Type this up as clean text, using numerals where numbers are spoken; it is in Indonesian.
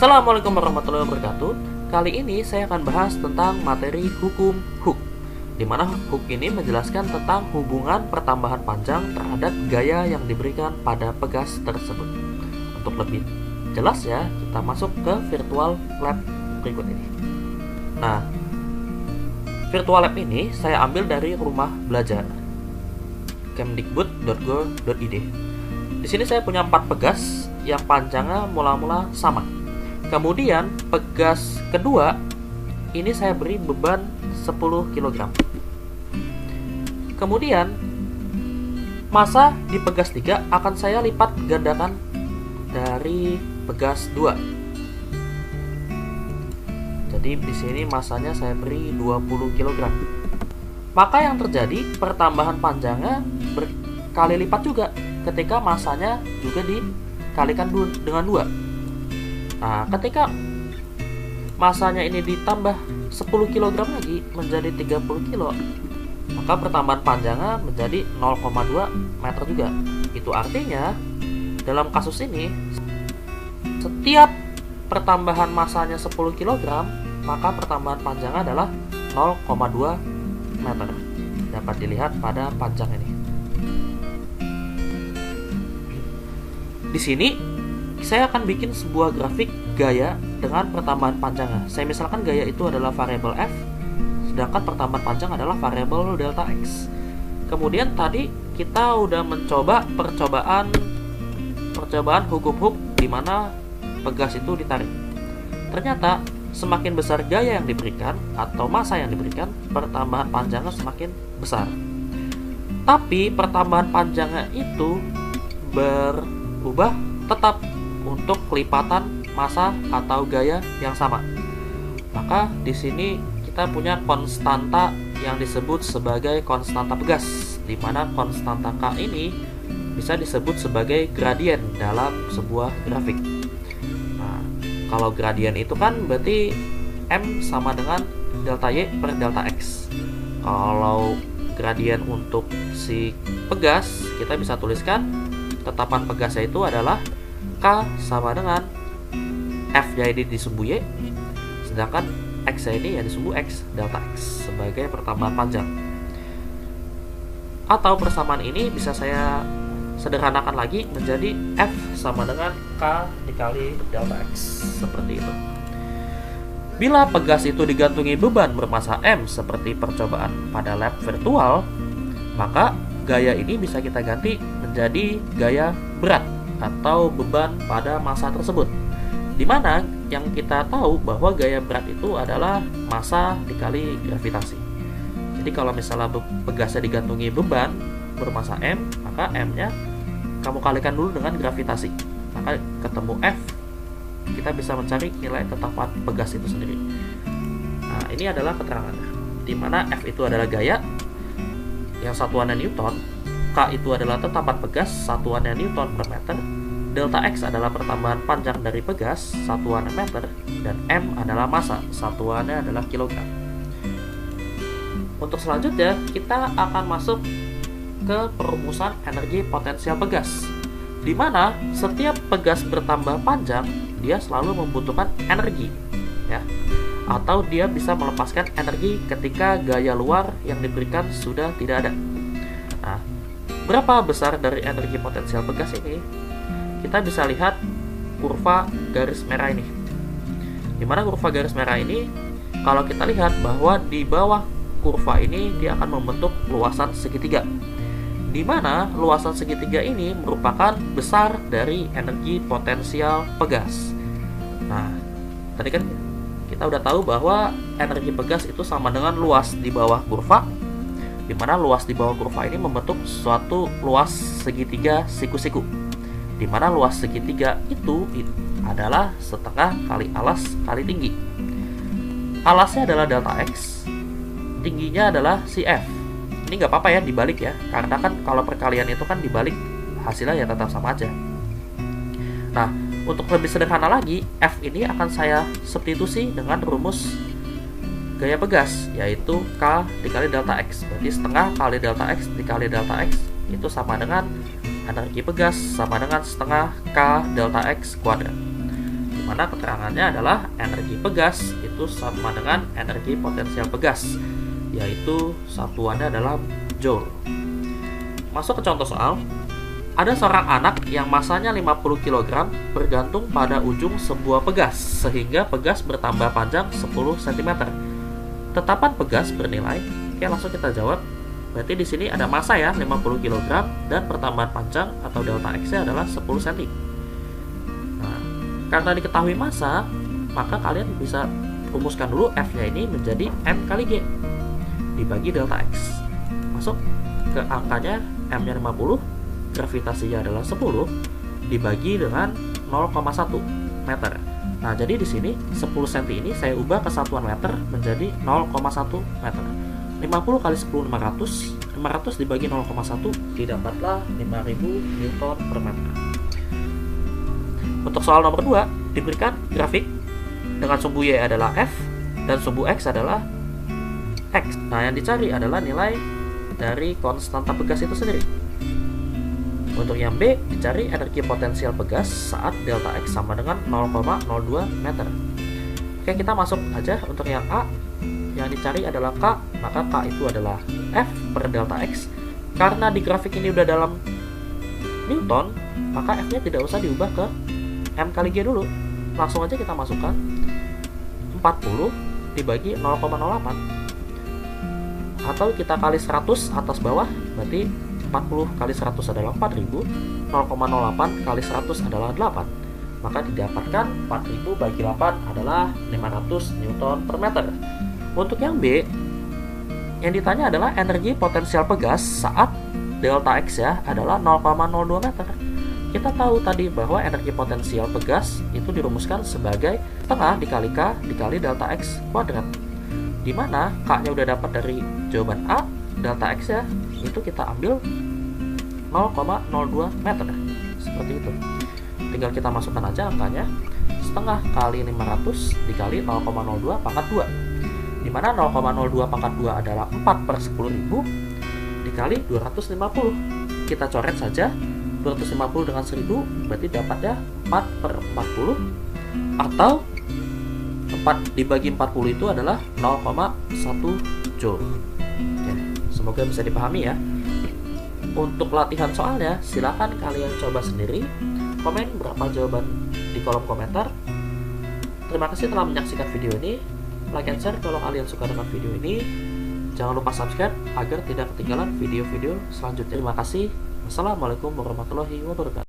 Assalamualaikum warahmatullahi wabarakatuh. Kali ini saya akan bahas tentang materi hukum Hooke, di mana Hooke ini menjelaskan tentang hubungan pertambahan panjang terhadap gaya yang diberikan pada pegas tersebut. Untuk lebih jelas ya, kita masuk ke virtual lab berikut ini. Nah, virtual lab ini saya ambil dari rumah belajar kemdikbud.go.id. Di sini saya punya 4 pegas yang panjangnya mula-mula sama. Kemudian pegas kedua ini saya beri beban 10 kg. Kemudian massa di pegas 3 akan saya lipat gandakan dari pegas 2. Jadi di sini massanya saya beri 20 kg. Maka yang terjadi pertambahan panjangnya berkali lipat juga ketika massanya juga dikalikan dengan 2. Nah, ketika massanya ini ditambah 10 kg lagi menjadi 30 kg, maka pertambahan panjangnya menjadi 0,2 meter juga. Itu artinya dalam kasus ini setiap pertambahan massanya 10 kg, maka pertambahan panjangnya adalah 0,2 meter. Dapat dilihat pada panjang ini. Di sini saya akan bikin sebuah grafik gaya dengan pertambahan panjangnya. Saya misalkan gaya itu adalah variabel f, sedangkan pertambahan panjang adalah variabel delta x. Kemudian tadi kita udah mencoba percobaan hukum Hooke di mana pegas itu ditarik. Ternyata semakin besar gaya yang diberikan atau massa yang diberikan, pertambahan panjangnya semakin besar. Tapi pertambahan panjangnya itu berubah tetap untuk kelipatan massa atau gaya yang sama. Maka di sini kita punya konstanta yang disebut sebagai konstanta pegas, di mana konstanta K ini bisa disebut sebagai gradien dalam sebuah grafik. Nah, kalau gradien itu kan berarti M sama dengan delta Y per delta X. Kalau gradien untuk si pegas, kita bisa tuliskan tetapan pegasnya itu adalah K sama dengan F-nya ini disumbu Y, sedangkan X-nya ini ya disumbu X, delta X sebagai pertambahan panjang. Atau persamaan ini bisa saya sederhanakan lagi menjadi F sama dengan K dikali delta X, seperti itu. Bila pegas itu digantungi beban bermassa M seperti percobaan pada lab virtual, maka gaya ini bisa kita ganti menjadi gaya berat atau beban pada massa tersebut, di mana yang kita tahu bahwa gaya berat itu adalah massa dikali gravitasi. Jadi kalau misalnya pegasnya digantungi beban bermassa M, maka M-nya kamu kalikan dulu dengan gravitasi, maka ketemu F. Kita bisa mencari nilai tetapan pegas itu sendiri. Nah, ini adalah keterangannya, di mana F itu adalah gaya yang satuannya Newton, K itu adalah tetapan pegas, satuannya Newton per meter, delta X adalah pertambahan panjang dari pegas, satuannya meter, dan M adalah massa, satuannya adalah kilogram. Untuk selanjutnya, kita akan masuk ke perumusan energi potensial pegas, di mana setiap pegas bertambah panjang, dia selalu membutuhkan energi, ya, atau dia bisa melepaskan energi ketika gaya luar yang diberikan sudah tidak ada. Nah, berapa besar dari energi potensial pegas ini? Kita bisa lihat kurva garis merah ini. Di mana kurva garis merah ini, kalau kita lihat bahwa di bawah kurva ini dia akan membentuk luasan segitiga. Di mana luasan segitiga ini merupakan besar dari energi potensial pegas. Nah, tadi kan kita udah tahu bahwa energi pegas itu sama dengan luas di bawah kurva, di mana luas di bawah kurva ini membentuk suatu luas segitiga siku-siku, di mana luas segitiga itu adalah setengah kali alas kali tinggi. Alasnya adalah delta X, tingginya adalah si F. Ini nggak apa-apa ya dibalik ya, karena kan kalau perkalian itu kan dibalik, hasilnya ya tetap sama aja. Nah, untuk lebih sederhana lagi, F ini akan saya substitusi dengan rumus gaya pegas, yaitu K dikali delta X. Berarti setengah kali delta X dikali delta X itu sama dengan energi pegas sama dengan setengah K delta X kuadrat. dimana keterangannya adalah energi pegas itu sama dengan energi potensial pegas, yaitu satuannya adalah joule. Masuk ke contoh soal. Ada seorang anak yang masanya 50 kg bergantung pada ujung sebuah pegas, sehingga pegas bertambah panjang 10 cm. Tetapan pegas bernilai, oke langsung kita jawab. Berarti di sini ada massa ya, 50 kg, dan pertambahan panjang atau delta X-nya adalah 10 cm. Nah, karena diketahui massa, maka kalian bisa rumuskan dulu F-nya ini menjadi M kali G dibagi delta X. Masuk ke angkanya, M-nya 50, gravitasinya adalah 10 dibagi dengan 0,1 meter. Nah, jadi di sini 10 cm ini saya ubah ke satuan meter menjadi 0,1 meter. 50 kali 10 500, 500 dibagi 0,1 didapatlah 5000 Newton per meter. Untuk soal nomor 2 diberikan grafik dengan sumbu Y adalah F dan sumbu X adalah X. Nah, yang dicari adalah nilai dari konstanta pegas itu sendiri. Untuk yang B, dicari energi potensial pegas saat delta X sama dengan 0,02 meter. Oke, kita masuk aja untuk yang A. Yang dicari adalah K, maka K itu adalah F per delta X. Karena di grafik ini udah dalam Newton, maka F-nya tidak usah diubah ke M kali G dulu. Langsung aja kita masukkan 40 dibagi 0,08. Atau kita kali 100 atas bawah, berarti 40 kali 100 adalah 4000, 0,08 kali 100 adalah 8. Maka didapatkan 4000 bagi 8 adalah 500 Newton per meter. Untuk yang B, yang ditanya adalah energi potensial pegas saat delta X ya adalah 0,02 meter. Kita tahu tadi bahwa energi potensial pegas itu dirumuskan sebagai setengah dikali K dikali delta X kuadrat. Dimana K-nya udah dapat dari jawaban A, delta X ya itu kita ambil 0,02 meter seperti itu. Tinggal kita masukkan aja angkanya, setengah kali 500 dikali 0,02 pangkat 2, dimana 0,02 pangkat 2 adalah 4 per 10.000 dikali 250. Kita coret saja 250 dengan 1000, berarti dapatnya 4 per 40 atau 4 dibagi 40 itu adalah 0,1 joule. Oke, semoga bisa dipahami ya. Untuk latihan soalnya, silakan kalian coba sendiri. Komen berapa jawaban di kolom komentar. Terima kasih telah menyaksikan video ini. Like and share kalau kalian suka dengan video ini. Jangan lupa subscribe agar tidak ketinggalan video-video selanjutnya. Terima kasih. Wassalamualaikum warahmatullahi wabarakatuh.